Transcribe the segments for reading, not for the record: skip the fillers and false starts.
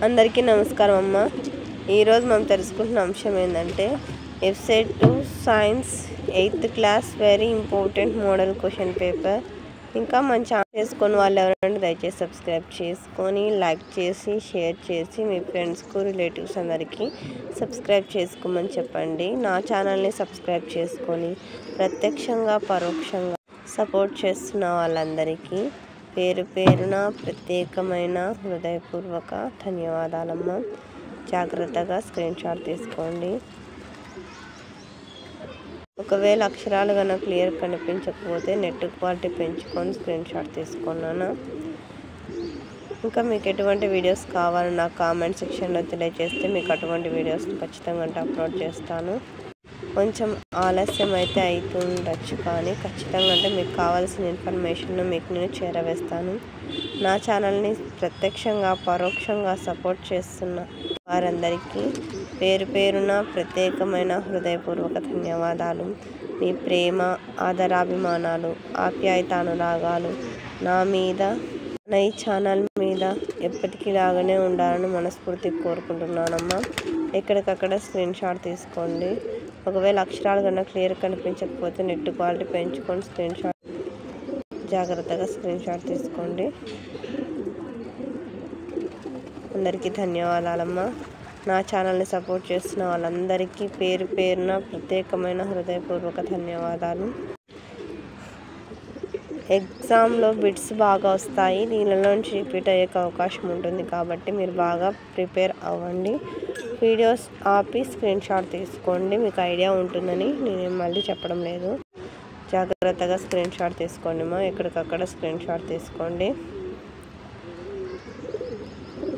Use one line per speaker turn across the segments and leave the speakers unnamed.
అందరికీ నమస్కారం అమ్మ. ఈరోజు మనం తెలుసుకుంటున్న అంశం ఏంటంటే ఎఫ్సెట్ 2 science 8th class very important model question paper. ఇంకా మన ఛానల్ చేసుకొని వాళ్ళు ఎవరంటే దయచేసి సబ్స్క్రైబ్ చేసుకొని లైక్ చేసి షేర్ చేసి మీ ఫ్రెండ్స్కు రిలేటివ్స్ అందరికీ సబ్స్క్రైబ్ చేసుకోమని చెప్పండి. నా ఛానల్ని సబ్స్క్రైబ్ చేసుకొని ప్రత్యక్షంగా పరోక్షంగా సపోర్ట్ చేస్తున్న వాళ్ళందరికీ పేరు పేరున ప్రత్యేకమైన హృదయపూర్వక ధన్యవాదాలమ్మ. జాగ్రత్తగా స్క్రీన్ షాట్ తీసుకోండి. ఒకవేళ అక్షరాలు కన్నా క్లియర్ కనిపించకపోతే నెట్ క్వాలిటీ పెంచుకొని స్క్రీన్ షాట్ తీసుకున్నాను. ఇంకా మీకు ఎటువంటి వీడియోస్ కావాలని నాకు కామెంట్ సెక్షన్లో తెలియజేస్తే మీకు అటువంటి వీడియోస్ ఖచ్చితంగా అప్లోడ్ చేస్తాను. కొంచెం ఆలస్యం అయితే అవుతుండొచ్చు, కానీ ఖచ్చితంగా అంటే మీకు కావాల్సిన ఇన్ఫర్మేషన్ మీకు నేను చేరవేస్తాను. నా ఛానల్ని ప్రత్యక్షంగా పరోక్షంగా సపోర్ట్ చేస్తున్న వారందరికీ పేరు పేరున ప్రత్యేకమైన హృదయపూర్వక ధన్యవాదాలు. మీ ప్రేమ, ఆదరాభిమానాలు, ఆప్యాయతానురాగాలు నా మీద, నా ఈ ఛానల్ మీద ఎప్పటికీ లాగానే ఉండాలని మనస్ఫూర్తిగా కోరుకుంటున్నానమ్మా. ఎక్కడికక్కడ స్క్రీన్ షాట్ తీసుకోండి. ఒకవేళ అక్షరాలు కన్నా క్లియర్ కనిపించకపోతే నెట్ క్వాలిటీ పెంచుకొని స్క్రీన్ షాట్ జాగ్రత్తగా స్క్రీన్ షాట్ తీసుకోండి. అందరికీ ధన్యవాదాలమ్మా. నా ఛానల్ని సపోర్ట్ చేస్తున్న వాళ్ళందరికీ పేరు పేరున ప్రత్యేకమైన హృదయపూర్వక ధన్యవాదాలు. ఎగ్జామ్లో బిట్స్ బాగా వస్తాయి, దీనిలోంచి రిపీట్ అయ్యే అవకాశం ఉంటుంది, కాబట్టి మీరు బాగా ప్రిపేర్ అవ్వండి. వీడియోస్ ఆపి స్క్రీన్ షాట్ తీసుకోండి. మీకు ఐడియా ఉంటుందని నేను మళ్ళీ చెప్పడం లేదు. జాగ్రత్తగా స్క్రీన్ షాట్ తీసుకోండి మా. ఎక్కడికక్కడ స్క్రీన్ షాట్ తీసుకోండి.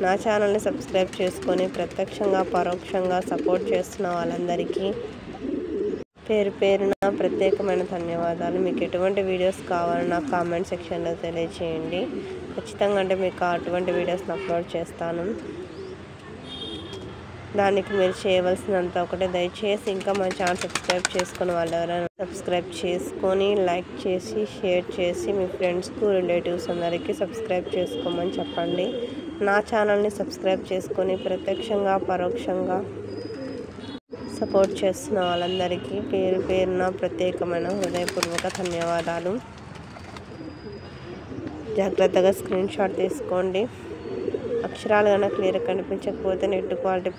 నా ఛానల్ని సబ్స్క్రైబ్ చేసుకొని ప్రత్యక్షంగా పరోక్షంగా సపోర్ట్ చేస్తున్న వాళ్ళందరికీ పేరు పేరున ప్రత్యేకమైన ధన్యవాదాలు. మీకు ఎటువంటి వీడియోస్ కావాలని నాకు కామెంట్ సెక్షన్లో తెలియచేయండి. ఖచ్చితంగా అంటే మీకు అటువంటి వీడియోస్ని అప్లోడ్ చేస్తాను. దానికి మీరు చేయవలసినంత ఒకటే, దయచేసి ఇంకా మన ఛానల్ సబ్స్క్రైబ్ చేసుకుని వాళ్ళు ఎవరైనా సబ్స్క్రైబ్ చేసుకొని లైక్ చేసి షేర్ చేసి మీ ఫ్రెండ్స్కు రిలేటివ్స్ అందరికీ సబ్స్క్రైబ్ చేసుకోమని చెప్పండి. నా ఛానల్ని సబ్స్క్రైబ్ చేసుకొని ప్రత్యక్షంగా పరోక్షంగా సపోర్ట్ చేస్తున్న వాళ్ళందరికీ పేరు పేరున ప్రత్యేకమైన హృదయపూర్వక ధన్యవాదాలు. జాగ్రత్తగా స్క్రీన్ షాట్ తీసుకోండి. అక్షరాలు కన్నా క్లియర్ కనిపించకపోతే నెట్ క్వాలిటీ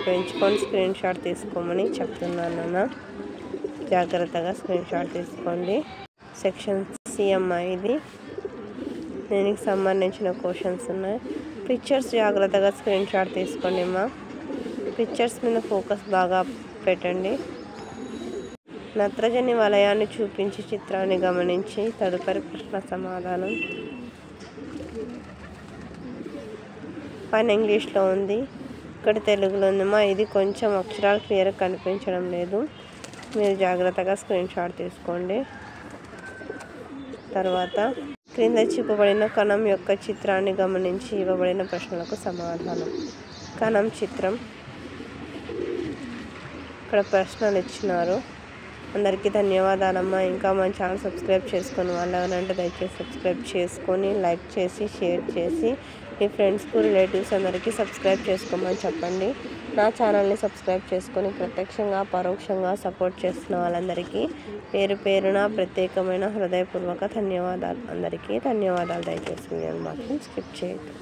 పెంచుకొని స్క్రీన్ షాట్ తీసుకోమని చెప్తున్నాను. జాగ్రత్తగా స్క్రీన్ షాట్ తీసుకోండి. సెక్షన్ CMI ఇది. దీనికి సంబంధించిన క్వశ్చన్స్ ఉన్నాయి. పిక్చర్స్ జాగ్రత్తగా స్క్రీన్ షాట్ తీసుకోండి మా. పిక్చర్స్ మీద ఫోకస్ బాగా పెట్టండి. నత్రజని వలయాన్ని చూపించి చిత్రాన్ని గమనించి తదుపరి ప్రశ్న సమాధానం. పైన ఇంగ్లీష్లో ఉంది, ఇక్కడ తెలుగులో ఉందమ్మా. ఇది కొంచెం అక్షరాలు క్లియర్ కనిపించడం లేదు, మీరు జాగ్రత్తగా స్క్రీన్ షాట్ తీసుకోండి. తర్వాత క్రింద చూపబడిన కణం యొక్క చిత్రాన్ని గమనించి ఇవ్వబడిన ప్రశ్నలకు సమాధానం. కణం చిత్రం, ఇక్కడ ప్రశ్నలు ఇచ్చినారు. అందరికీ ధన్యవాదాలమ్మా. ఇంకా మన ఛానల్ సబ్స్క్రైబ్ చేసుకొని వాళ్ళు ఎవరంటే దయచేసి సబ్స్క్రైబ్ చేసుకొని లైక్ చేసి షేర్ చేసి మీ ఫ్రెండ్స్కు రిలేటివ్స్ అందరికీ సబ్స్క్రైబ్ చేసుకోమని చెప్పండి. నా ఛానల్ని సబ్స్క్రైబ్ చేసుకొని ప్రత్యక్షంగా పరోక్షంగా సపోర్ట్ చేస్తున్న వాళ్ళందరికీ పేరు పేరున ప్రత్యేకమైన హృదయపూర్వక ధన్యవాదాలు. అందరికీ ధన్యవాదాలు. దయచేసి వీడియోని మాత్రం స్కిప్ చేయొద్దు.